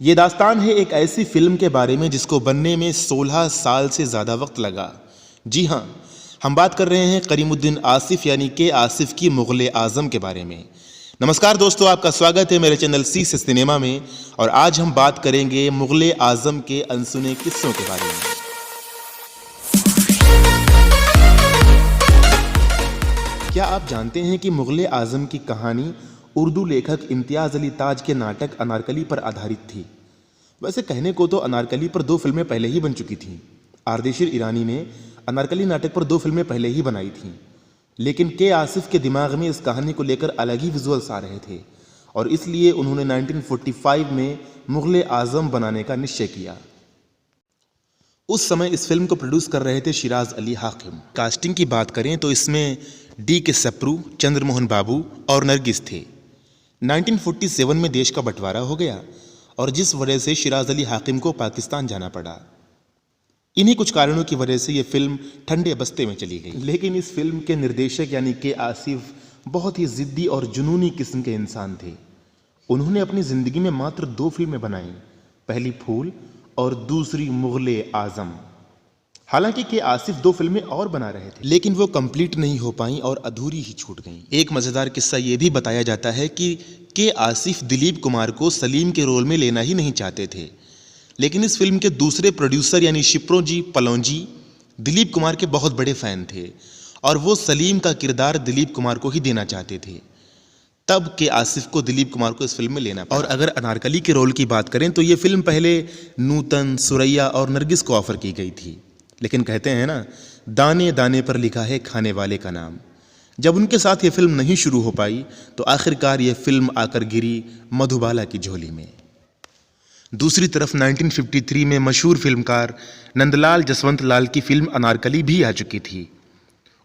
ये दास्तान है एक ऐसी फिल्म के बारे में जिसको बनने में 16 साल से ज़्यादा वक्त लगा। जी हाँ, हम बात कर रहे हैं करीमुद्दीन आसिफ यानी के आसिफ की मुग़ल आज़म के बारे में। नमस्कार दोस्तों, आपका स्वागत है मेरे चैनल सी से सिनेमा में। और आज हम बात करेंगे मुग़ल आज़म के अनसुने किस्सों के बारे में। क्या आप जानते हैं कि मुग़ल आज़म की कहानी उर्दू लेखक इम्तियाज़ अली ताज के नाटक अनारकली पर आधारित थी। वैसे कहने को तो अनारकली पर 2 फिल्में पहले ही बन चुकी थीं। आर्देशिर ईरानी ने अनारकली नाटक पर 2 फिल्में पहले ही बनाई थीं, लेकिन के आसिफ के दिमाग में इस कहानी को लेकर अलग ही विजुअल्स आ रहे थे और इसलिए उन्होंने 1945 में मुग़ल आज़म बनाने का निश्चय किया। उस समय इस फिल्म को प्रोड्यूस कर रहे थे शिराज अली हाकिम। कास्टिंग की बात करें तो इसमें डी.के. सप्रू, चंद्रमोहन बाबू और नरगिस थे। 1947 में देश का बंटवारा हो गया और जिस वजह से शिराज अली हाकिम को पाकिस्तान जाना पड़ा। इन्हीं कुछ कारणों की वजह से ये फिल्म ठंडे बस्ते में चली गई। लेकिन इस फिल्म के निर्देशक यानी के आसिफ बहुत ही जिद्दी और जुनूनी किस्म के इंसान थे। उन्होंने अपनी ज़िंदगी में मात्र 2 फिल्में बनाई, पहली फूल और दूसरी मुग़ल आज़म। हालांकि के आसिफ 2 फिल्में और बना रहे थे, लेकिन वो कंप्लीट नहीं हो पाई और अधूरी ही छूट गईं। एक मज़ेदार किस्सा ये भी बताया जाता है कि के आसिफ दिलीप कुमार को सलीम के रोल में लेना ही नहीं चाहते थे, लेकिन इस फिल्म के दूसरे प्रोड्यूसर यानी शिप्रोजी पलौजी दिलीप कुमार के बहुत बड़े फ़ैन थे और वो सलीम का किरदार दिलीप कुमार को ही देना चाहते थे। तब के आसिफ को दिलीप कुमार को इस फिल्म में लेना पड़ा। और अगर अनारकली के रोल की बात करें तो ये फिल्म पहले नूतन, सुरैया और नरगिस को ऑफ़र की गई थी, लेकिन कहते हैं ना, दाने दाने पर लिखा है खाने वाले का नाम। जब उनके साथ ये फिल्म नहीं शुरू हो पाई तो आखिरकार ये फिल्म आकर गिरी मधुबाला की झोली में। दूसरी तरफ 1953 में मशहूर फिल्मकार नंदलाल जसवंत लाल की फिल्म अनारकली भी आ चुकी थी।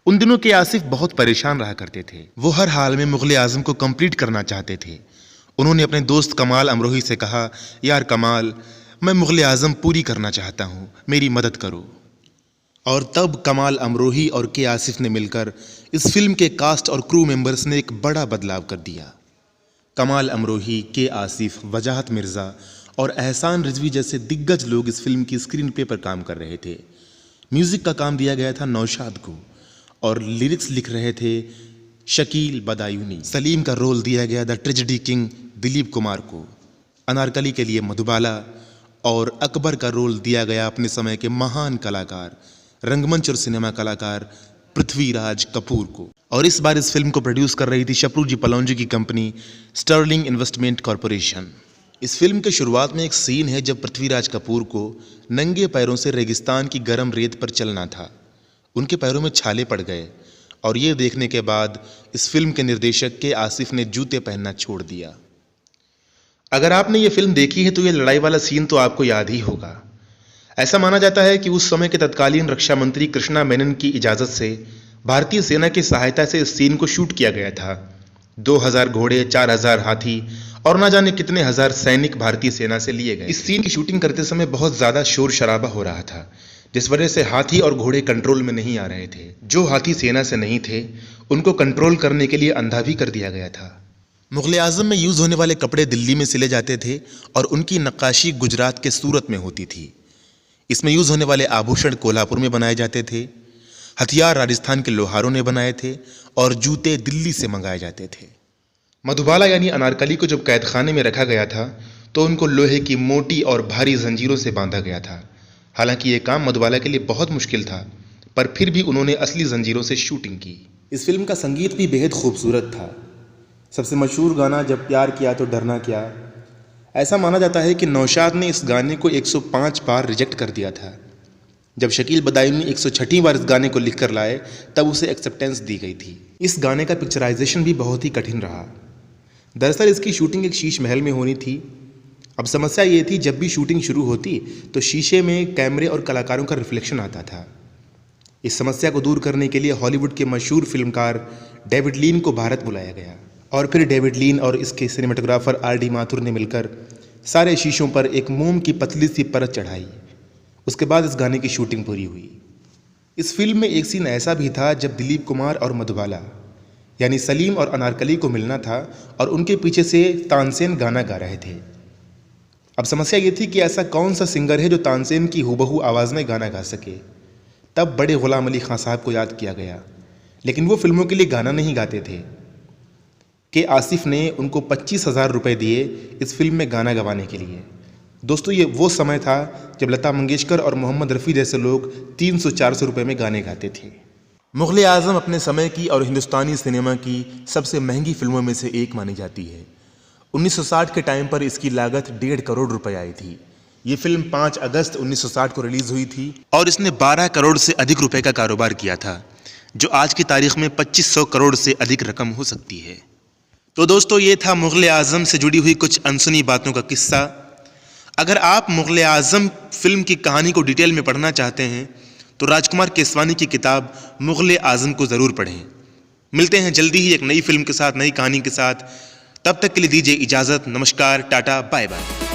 उन दिनों के आसिफ बहुत परेशान रहा करते थे। वो हर हाल में मुग़ल आज़म को कंप्लीट करना चाहते थे। उन्होंने अपने दोस्त कमाल अमरोही से कहा, यार कमाल, मैं मुग़ल आज़म पूरी करना चाहता हूँ, मेरी मदद करो। और तब कमाल अमरोही और के आसिफ ने मिलकर इस फिल्म के कास्ट और क्रू मेंबर्स ने एक बड़ा बदलाव कर दिया। कमाल अमरोही, के आसिफ, वजाहत मिर्ज़ा और एहसान रिजवी जैसे दिग्गज लोग इस फिल्म की स्क्रीन प्ले पर काम कर रहे थे। म्यूज़िक का काम दिया गया था नौशाद को और लिरिक्स लिख रहे थे शकील बदायूनी। सलीम का रोल दिया गया the tragedy king Dilip Kumar को। अनारकली के लिए मधुबाला और अकबर का रोल दिया गया अपने समय के महान कलाकार, रंगमंच और सिनेमा कलाकार पृथ्वीराज कपूर को। और इस बार इस फिल्म को प्रोड्यूस कर रही थी शप्रूजी पलौजी की कंपनी स्टर्लिंग इन्वेस्टमेंट कॉरपोरेशन। इस फिल्म के शुरुआत में एक सीन है जब पृथ्वीराज कपूर को नंगे पैरों से रेगिस्तान की गर्म रेत पर चलना था। उनके पैरों में छाले पड़ गए और ये देखने के बाद इस फिल्म के निर्देशक के आसिफ ने जूते पहनना छोड़ दिया। अगर आपने ये फिल्म देखी है तो ये लड़ाई वाला सीन तो आपको याद ही होगा। ऐसा माना जाता है कि उस समय के तत्कालीन रक्षा मंत्री कृष्णा मेनन की इजाज़त से भारतीय सेना की सहायता से इस सीन को शूट किया गया था। 2000 घोड़े, 4000 हाथी और ना जाने कितने हजार सैनिक भारतीय सेना से लिए गए। इस सीन की शूटिंग करते समय बहुत ज़्यादा शोर शराबा हो रहा था, जिस वजह से हाथी और घोड़े कंट्रोल में नहीं आ रहे थे। जो हाथी सेना से नहीं थे उनको कंट्रोल करने के लिए अंधा भी कर दिया गया था। मुग़ल आज़म में यूज़ होने वाले कपड़े दिल्ली में सिले जाते थे और उनकी नक्काशी गुजरात के सूरत में होती थी। इसमें यूज़ होने वाले आभूषण कोल्हापुर में बनाए जाते थे, हथियार राजस्थान के लोहारों ने बनाए थे और जूते दिल्ली से मंगाए जाते थे। मधुबाला यानी अनारकली को जब कैद खाने में रखा गया था तो उनको लोहे की मोटी और भारी जंजीरों से बांधा गया था। हालांकि ये काम मधुबाला के लिए बहुत मुश्किल था, पर फिर भी उन्होंने असली जंजीरों से शूटिंग की। इस फिल्म का संगीत भी बेहद खूबसूरत था। सबसे मशहूर गाना जब प्यार किया तो डरना क्या। ऐसा माना जाता है कि नौशाद ने इस गाने को 105 बार रिजेक्ट कर दिया था। जब शकील बदायूनी 106वीं बार इस गाने को लिख कर लाए तब उसे एक्सेप्टेंस दी गई थी। इस गाने का पिक्चराइजेशन भी बहुत ही कठिन रहा। दरअसल इसकी शूटिंग एक शीश महल में होनी थी। अब समस्या ये थी, जब भी शूटिंग शुरू होती तो शीशे में कैमरे और कलाकारों का रिफ्लेक्शन आता था। इस समस्या को दूर करने के लिए हॉलीवुड के मशहूर फिल्मकार डेविड लीन को भारत बुलाया गया और फिर डेविड लीन और इसके सिनेमाटोग्राफर R.D. माथुर ने मिलकर सारे शीशों पर एक मोम की पतली सी परत चढ़ाई। उसके बाद इस गाने की शूटिंग पूरी हुई। इस फिल्म में एक सीन ऐसा भी था जब दिलीप कुमार और मधुबाला यानी सलीम और अनारकली को मिलना था और उनके पीछे से तानसेन गाना गा रहे थे। अब समस्या ये थी कि ऐसा कौन सा सिंगर है जो तानसेन की हूबहू आवाज़ में गाना गा सके। तब बड़े गुलाम अली खां साहब को याद किया गया, लेकिन वो फिल्मों के लिए गाना नहीं गाते थे। के आसिफ ने उनको 25,000 रुपये दिए इस फिल्म में गाना गवाने के लिए। दोस्तों, ये वो समय था जब लता मंगेशकर और मोहम्मद रफ़ी जैसे लोग 300-400 रुपये में गाने गाते थे। मुग़ल आज़म अपने समय की और हिंदुस्तानी सिनेमा की सबसे महंगी फिल्मों में से एक मानी जाती है। 1960 के टाइम पर इसकी लागत 1.5 करोड़ रुपए आई थी। ये फिल्म 5 अगस्त 1960 को रिलीज हुई थी और इसने 12 करोड़ से अधिक रुपए का कारोबार किया था, जो आज की तारीख में 2500 करोड़ से अधिक रकम हो सकती है। तो दोस्तों, ये था मुग़ल आज़म से जुड़ी हुई कुछ अनसुनी बातों का किस्सा। अगर आप मुग़ल आज़म फिल्म की कहानी को डिटेल में पढ़ना चाहते हैं तो राजकुमार केसवानी की किताब मुग़ल आज़म को ज़रूर पढ़ें। मिलते हैं जल्दी ही एक नई फिल्म के साथ, नई कहानी के साथ। तब तक के लिए दीजिए इजाज़त। नमस्कार, टाटा, बाय बाय।